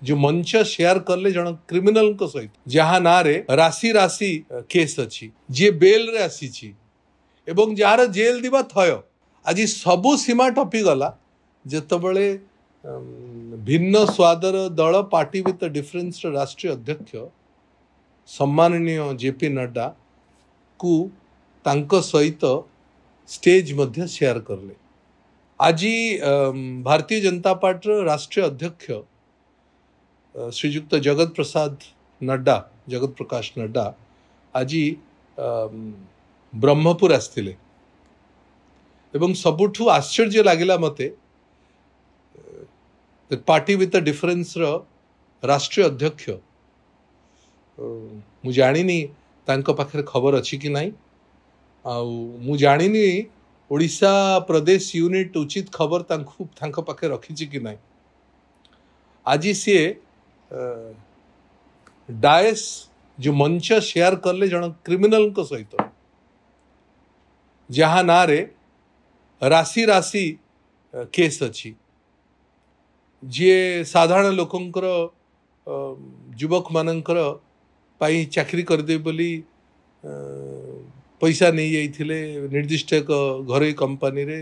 जो मंच शेयर करले जन क्रिमिनल को सहित जहाँ ना रे राशि राशि केस अच्छी जी बेल रे आसी एवं जार जेल दिबा थय आज सबु सीमा टपी गला जेतबळे भिन्न स्वादर दल पार्टी विथ डिफरेंस राष्ट्रीय अध्यक्ष सम्माननीय जेपी नड्डा को तांको सहित स्टेज मध्य शेयर करले। आज भारतीय जनता पार्टी राष्ट्रीय अध्यक्ष श्रीयुक्त जगत प्रकाश नड्डा आज ब्रह्मपुर आसथिले एवं सबुठु आश्चर्य लागिला मते पार्टी विथ डिफरेंस राष्ट्रीय अध्यक्ष मु जानिनी तांको पाखरे खबर अच्छी कि नहीं मु जानिनी ओडिशा प्रदेश यूनिट उचित खबर तांको पाखे रखी कि नहीं। आज सी डायस जो मंच शेयर करले जन क्रिमिनल को सहित जहाँ ना रे राशि राशि केस अच्छी जी साधारण लोकंकर युवक मानकर पाई चाकरी करदे बोली पैसा नहीं जाइथिले निर्दिष्ट एक घरोई कंपनी रे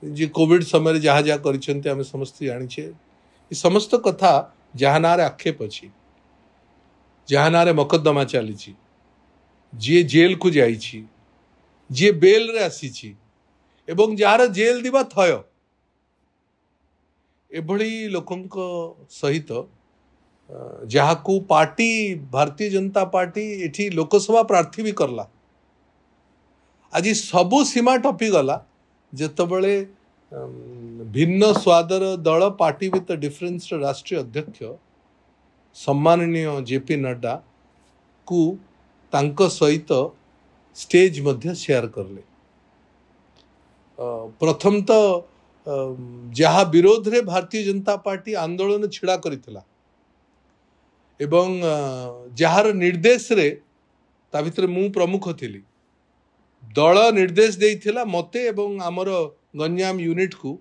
जी कोविड समय जहाँ जहाँ करिसेंते आमे समस्त जानिछे ये समस्त कथा जहाँ ना रे आक्षेप अच्छी जहाँ ना रे मकद्दमा चली जी जेल को जाइछि जी बेल रे आसी एवं जार जेल दिबा थय एभली लोकंक सहित जहाँ को पार्टी भारतीय जनता पार्टी एठी लोकसभा प्रार्थी भी करला आज सबु सीमा टपी गला जेतबळे भिन्न स्वादर दल पार्टी विथ डिफरेंस राष्ट्रीय अध्यक्ष सम्माननीय जेपी नड्डा को तांको सहित स्टेज मध्य शेयर करले। प्रथम तो जहाँ विरोध रे भारतीय जनता पार्टी आंदोलन छिड़ा करितला एवं जहार निर्देश रे ता भितर मु प्रमुख थिली दल निर्देश देइथिला मते एवं आमर गंजाम यूनिट को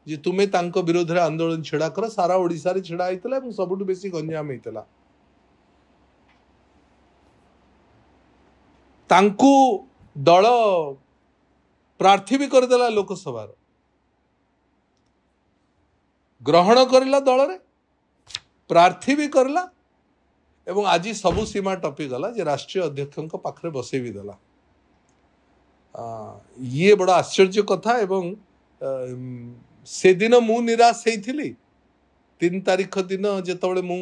जे तुमे तांको विरोध रे आंदोलन छिड़ा कर सारा ओडिसा रे छिड़ा आइतला एवं सबुठु बेसी गंजाम आइतला तांको दल प्रार्थी भी करदेला लोकसभा ग्रहण करला दल रे प्रार्थी भी करला एवं आज सबु सीमा टपी गला जे राष्ट्रीय अध्यक्ष पाखरे बसे भी देला ये बड़ा आश्चर्य कथा एवं से दिन मु निराश होइथिली 3 तारीख दिन जेतबळे मु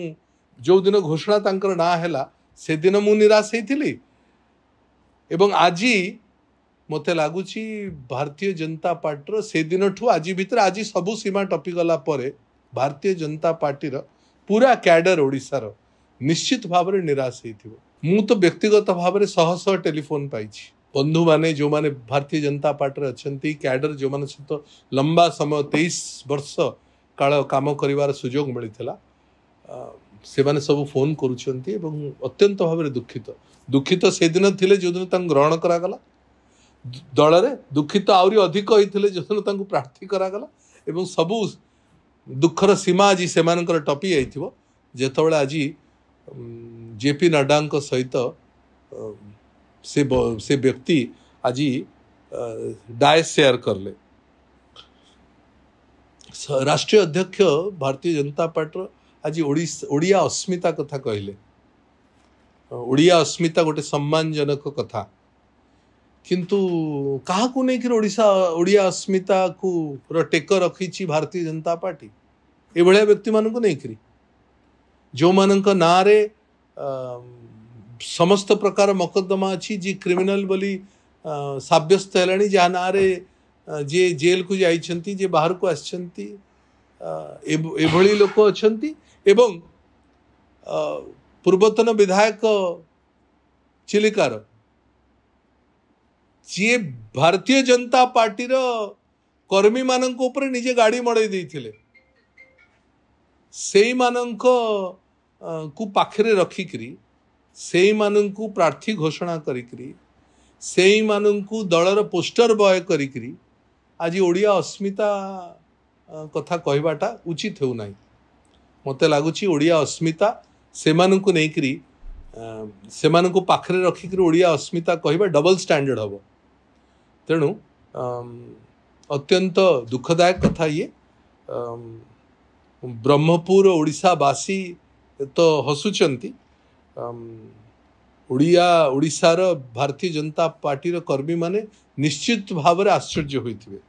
जो दिन घोषणा तांकर ना हैला से दिन मु निराश होइथिली एवं आज मते लागुची भारतीय जनता पार्टी से दिन ठू आज भितर आज सबु सीमा टपी गला परे भारतीय जनता पार्टी पूरा कैडर ओडिसा निश्चित भाव में निराश होइथिबो। मु तो व्यक्तिगत भाव में शह शह टेलीफोन पाइछि बंधु माने जो माने भारतीय जनता पार्टी अच्छी कैडर जो माने सहित लंबा समय 23 वर्ष काल काम करिवार सुजोग मिलिथिला से माने सब फोन करूछंती एवं अत्यंत भाव में दुखित से दिन थिले जो दिन तांग ग्रहण करागला दल रे दुखित आउरी अधिक होइथिले जो दिन तांग प्रार्थी करागला एवं सबु दुखर सीमा आज से मानकर टपी आइथिबो जेतबळे आज जेपी नड्डा सहित से व्यक्ति आज डायस शेयर करले। राष्ट्रीय अध्यक्ष भारतीय जनता पार्टी आज ओडिया अस्मिता कथा कहले ओडिया अस्मिता गोटे सम्मानजनक कथा किंतु कहा को नहीं कि ओडिया अस्मिता को टेक रखी भारतीय जनता पार्टी ए भलिया व्यक्ति मानक नहीं करी जो मानक ना रे समस्त प्रकार मकद्दमा अच्छी जी क्रिमिनल बोली साब्यस्त है जहाँ ना रे जे जेल को जाइछंती जे बाहर को आछंती एभली लोक अच्छंती एवं पूर्वतन विधायक चिलिकार जी भारतीय जनता पार्टी कर्मी मानक ऊपर निजे गाड़ी मड़े देइथिले सेई मानक को पाखरे रखिकरी सेई मानक प्रार्थी घोषणा करिकरी सेई मानक दलर पोस्टर बॉय करिकरी आज ओडिया अस्मिता कथा कहवाटा उचित हो नहीं मते लगुच ओडिया अस्मिता सेमानंकु नेकरी सेमानंकु पाखरे रखिक ओडिया अस्मिता कहबा डबल स्टैंडर्ड हम। तेणु अत्यंत दुखदायक कथा ये। ब्रह्मपुर ओडिशावासी तो हसुचंती, ओडिशार भारतीय जनता पार्टी कर्मी माने निश्चित भाव आश्चर्य होइथिबे।